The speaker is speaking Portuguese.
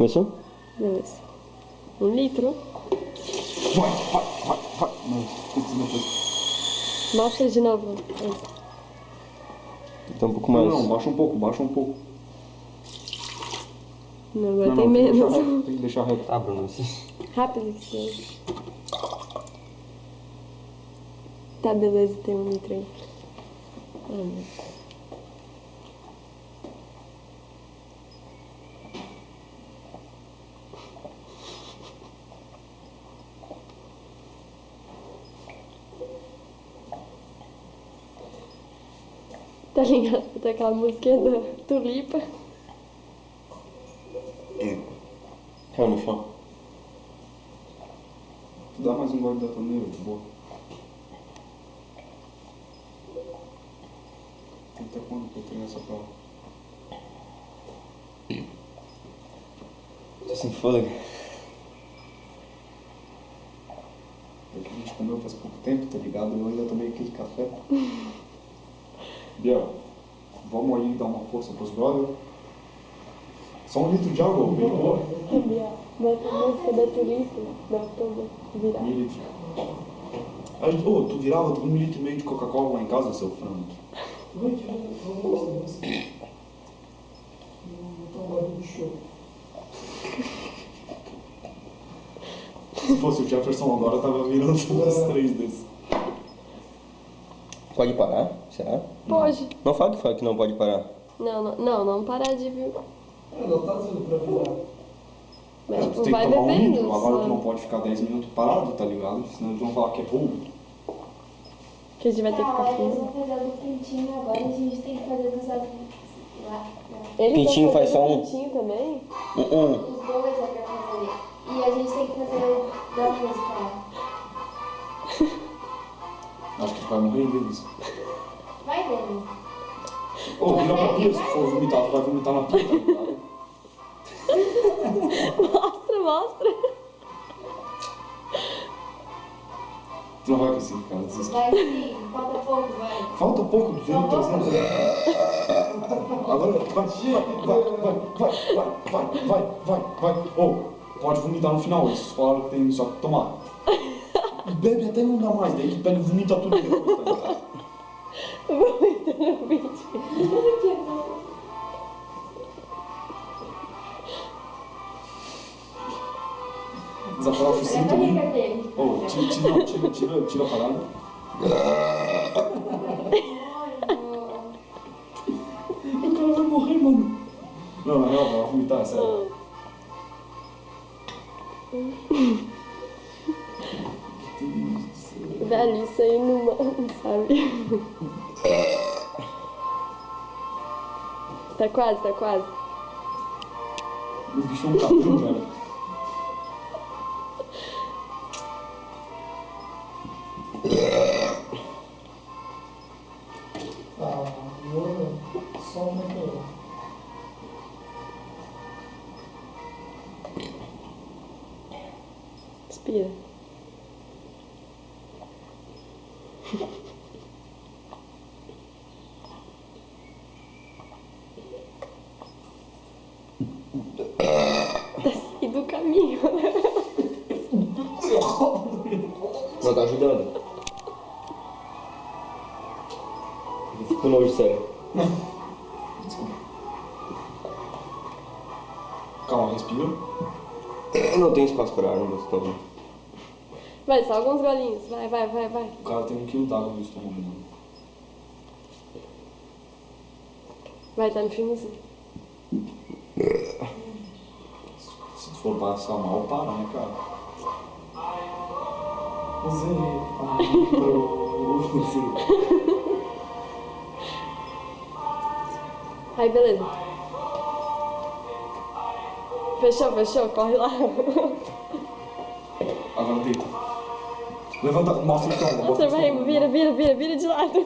Começou? Beleza. 1 litro. Vai. Não, putz, depois. Mostra de novo. Então um pouco mais. Não, baixa um pouco. Não, agora tem menos. Tem que deixar reto. Ah, Bruno. Rápido que você. Tá, beleza, tem 1 litro aí. Ah, meu Deus. Tá ligado? Tem aquela música da Tulipa. Caiu no chão. Tu dá mais um gole da torneira, de boa. Até quando que eu tenho essa prova? Tô sem fôlego. É que a gente comeu faz pouco tempo, tá ligado? Eu ainda tomei aquele café. Bia, vamos aí dar uma força pros brothers? Só 1 litro de água, bem boa. Bota a música da Tulipa. Dá todo virar. 1 litro. Ô, tu virava 1,5 litro de Coca-Cola lá em casa, seu frango? Se fosse o Jefferson agora, eu tava virando uns 3 desses. Pode parar? Será? Pode. Não fala que não pode parar. Não parar de vir. Não tá sendo pra virar. Mas Tu tipo, tem que vai tomar 1 bebendo. litro, agora Só. tu não pode ficar 10 minutos parado, tá ligado? Senão eles vão falar que é roubo. Que a gente vai ter que Não, ficar eles fumando. vão fazer do pintinho, agora a gente tem que fazer dos adultos. Lá. Eles Pintinho tão faz só fazendo um. Pintinho também? Os dois é pra fazer. E a gente tem que fazer da música. Acho que tu vai morrer deles. Vai vendo. Ô, vira pra pia, se tu for vomitar, tu vai vomitar na pia, tá ligado? Mostra. Tu não vai conseguir, cara, desiste. Vai sim, falta pouco, vai. Falta pouco, 200, 300. Agora, vai. Ô, pode vomitar no final, eles falaram que tem só que tomar. E bebe até não dá mais, daí que pega e vomita tudo depois, tá ligado? Vomita no vídeo. Desaproxa o cinto ali. Ô, tira a parada. O cara vai morrer, mano. Não, na real, vai vomitar, é sério. Velho, isso aí não sabe? Tá quase. O bicho é um cabelo, velho. Ah, agora só uma coisa. Respira. Tá seguindo o caminho. Não tá ajudando. Eu fico com nojo, sério. Calma, respira. Eu não tenho espaço para ar no meu estômago. Vai, só alguns golinhos. Vai. O cara tem 1 quilo d'água no estômago, mano. Vai, tá no finzinho. Se tu for passar mal, para, né, cara? Aí, beleza. Fechou, corre lá. Agora deita. Levanta, mostra o chão. Você vai, vira de lado.